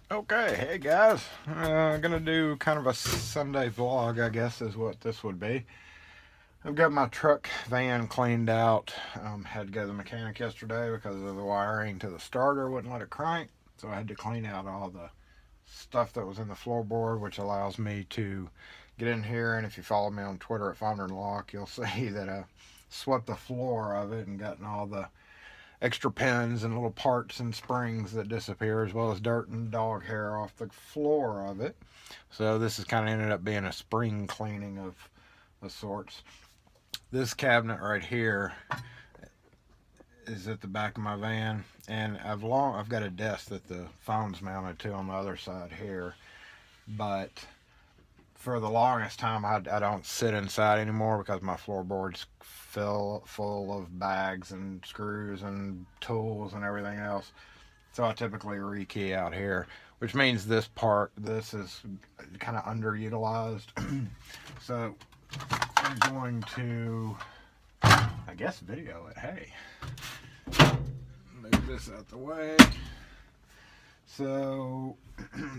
Okay, hey guys. Gonna do kind of a Sunday vlog, I guess is what this would be. I've got my truck van cleaned out. Had to go to the mechanic yesterday because of the wiring to the starter wouldn't let it crank. So I had to clean out all the stuff that was in the floorboard, which allows me to get in here. And if you follow me on Twitter at Finder and Lock, you'll see that I swept the floor of it and gotten all the extra pins and little parts and springs that disappear, as well as dirt and dog hair off the floor of it. So this has kind of ended up being a spring cleaning of sorts. This cabinet right here is at the back of my van, and I've got a desk that the phone's mounted to on the other side here, but for the longest time I don't sit inside anymore because my floorboards full of bags and screws and tools and everything else. So I typically rekey out here, which means this is kind of underutilized. So I'm going to, I guess, video it. Hey, move this out the way. So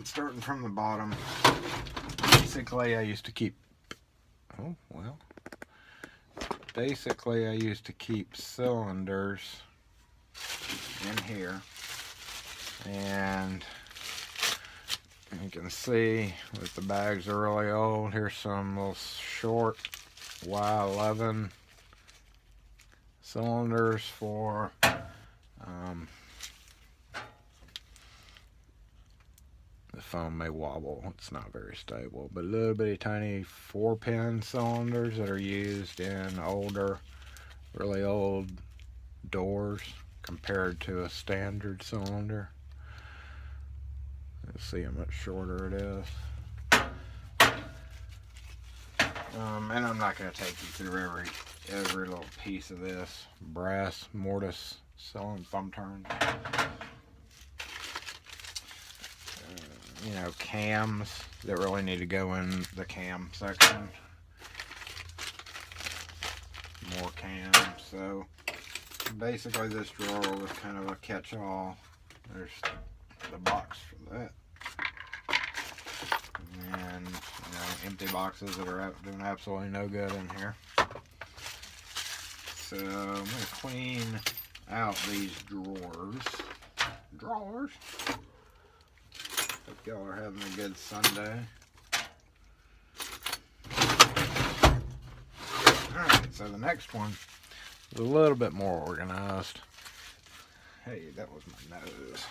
starting from the bottom, basically I used to keep cylinders in here, and you can see that the bags are really old. Here's some little short Y11 cylinders for the phone may wobble, it's not very stable, but little bitty tiny 4-pin cylinders that are used in older, really old doors compared to a standard cylinder. Let's see how much shorter it is. And I'm not going to take you through every little piece of this. Brass mortise cylinder thumb turns. Cams that really need to go in the cam section. More cams. So basically this drawer was kind of a catch-all. There's the box for that. And empty boxes that are doing absolutely no good in here. So I'm going to clean out these drawers. Hope y'all are having a good Sunday. Alright, so the next one is a little bit more organized. Hey, that was my nose.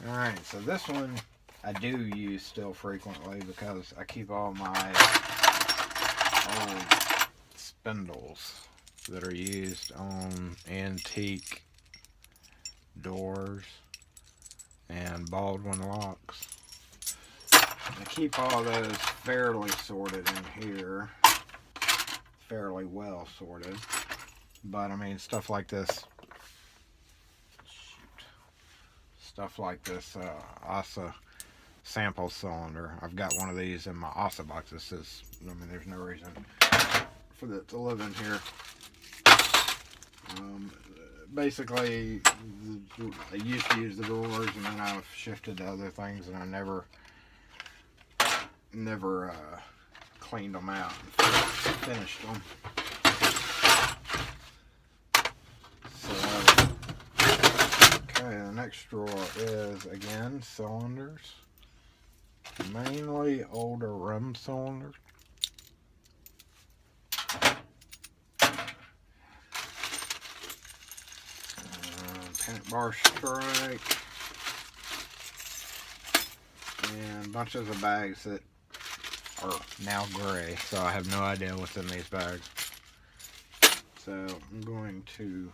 Alright, so this one I do use still frequently because I keep all my old spindles that are used on antique doors and Baldwin locks. I keep all those fairly sorted in here, fairly well sorted, but I mean stuff like this ASA sample cylinder. I've got one of these in my ASA box. There's no reason for it to live in here. Basically, I used to use the drawers, and then I've shifted to other things, and I never cleaned them out and finished them. So, okay, the next drawer is, again, cylinders. Mainly older rim cylinders. Paint bar strike. And bunches of bags that are now gray, so I have no idea what's in these bags. So I'm going to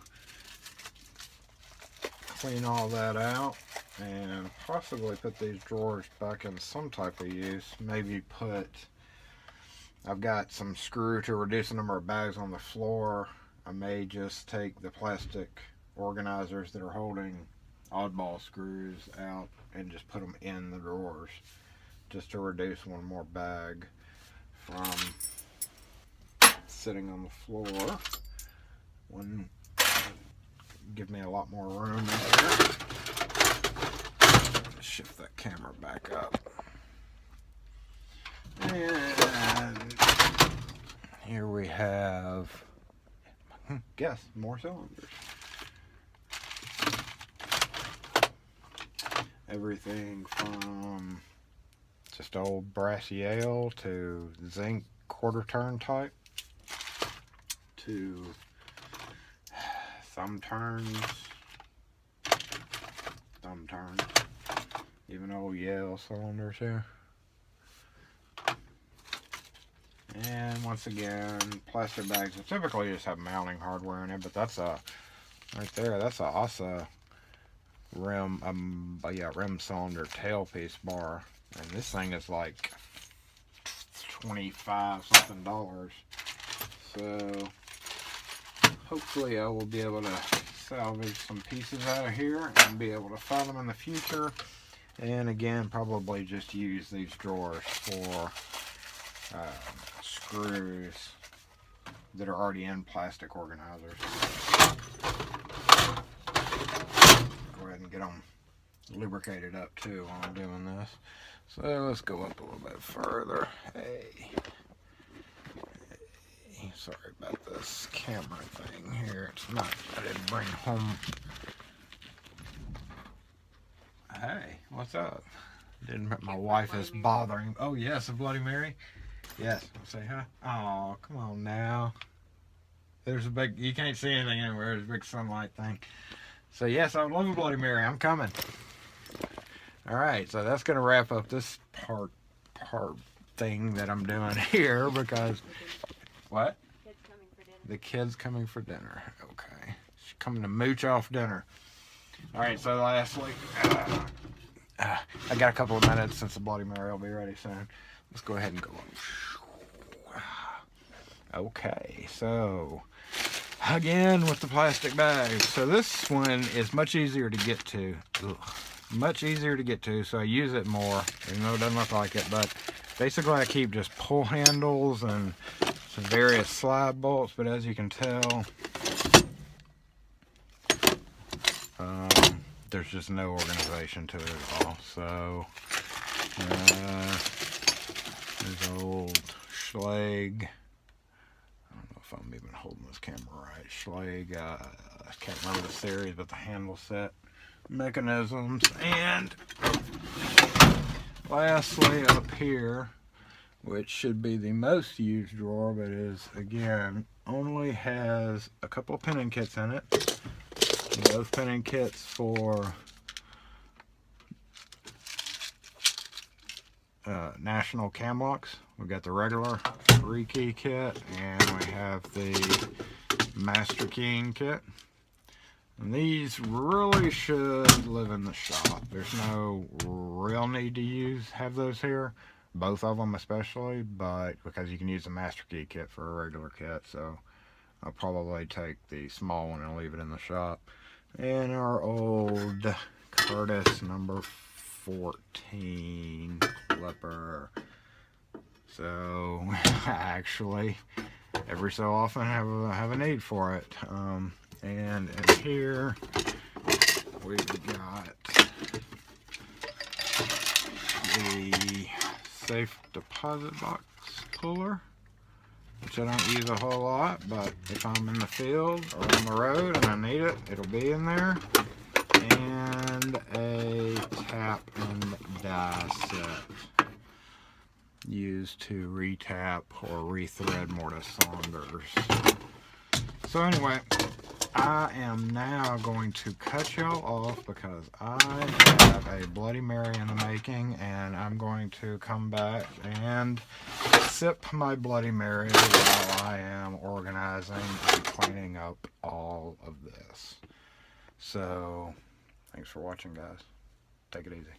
clean all that out and possibly put these drawers back in some type of use. Maybe I've got some screw to reduce the number of bags on the floor. I may just take the plastic organizers that are holding oddball screws out and just put them in the drawers, just to reduce one more bag from sitting on the floor. Give me a lot more room in here. Let's shift that camera back up. And here we have, guess, more cylinders. Everything from just old brass Yale to zinc quarter turn type to thumb turns, even old Yale cylinders here. And once again, plastic bags. I typically just have mounting hardware in it, but that's a, right there, that's a ASA rim, rim cylinder tailpiece bar. And this thing is like $25 something. So hopefully I will be able to salvage some pieces out of here and be able to file them in the future. And again, probably just use these drawers for screws that are already in plastic organizers. Go ahead and get them lubricated up too while I'm doing this. So let's go up a little bit further. Hey, sorry about this camera thing here. It's not, I didn't bring home. Hey, what's up? My wife is bothering. Oh yes, a Bloody Mary. Yes, say hi. Oh, come on now. There's a big, you can't see anything anywhere. There's a big sunlight thing. So yes, I would love a Bloody Mary. I'm coming. All right, so that's gonna wrap up this part thing that I'm doing here because what? Kids coming for dinner. The kid's coming for dinner. Okay, she's coming to mooch off dinner. All right, so lastly, I got a couple of minutes since the Bloody Mary will be ready soon. Let's go ahead and go. Okay, so again with the plastic bags. So this one is much easier to get to. Much easier to get to, so I use it more, even though it doesn't look like it. But basically I keep just pull handles and some various slide bolts, but as you can tell, there's just no organization to it at all. So there's old Schlage. I don't know if I'm even holding this camera right. Schlage, I can't remember the series, but the handle set mechanisms. And lastly up here, which should be the most used drawer, but is again only has a couple of pinning kits in it. Those pinning kits for National cam locks. We've got the regular 3-key kit, and we have the Master Keying kit. And these really should live in the shop. There's no real need to have those here, both of them especially, but because you can use the Master Key kit for a regular kit, so I'll probably take the small one and leave it in the shop. And our old Curtis number 14 clipper. So actually, every so often have a need for it. And in here we've got the safe deposit box puller, which I don't use a whole lot, but if I'm in the field or on the road and I need it, it'll be in there. And a tap and die set used to retap or rethread mortise cylinders. So anyway, I am now going to cut y'all off because I have a Bloody Mary in the making, and I'm going to come back and sip my Bloody Mary while I am organizing and cleaning up all of this. So, thanks for watching, guys. Take it easy.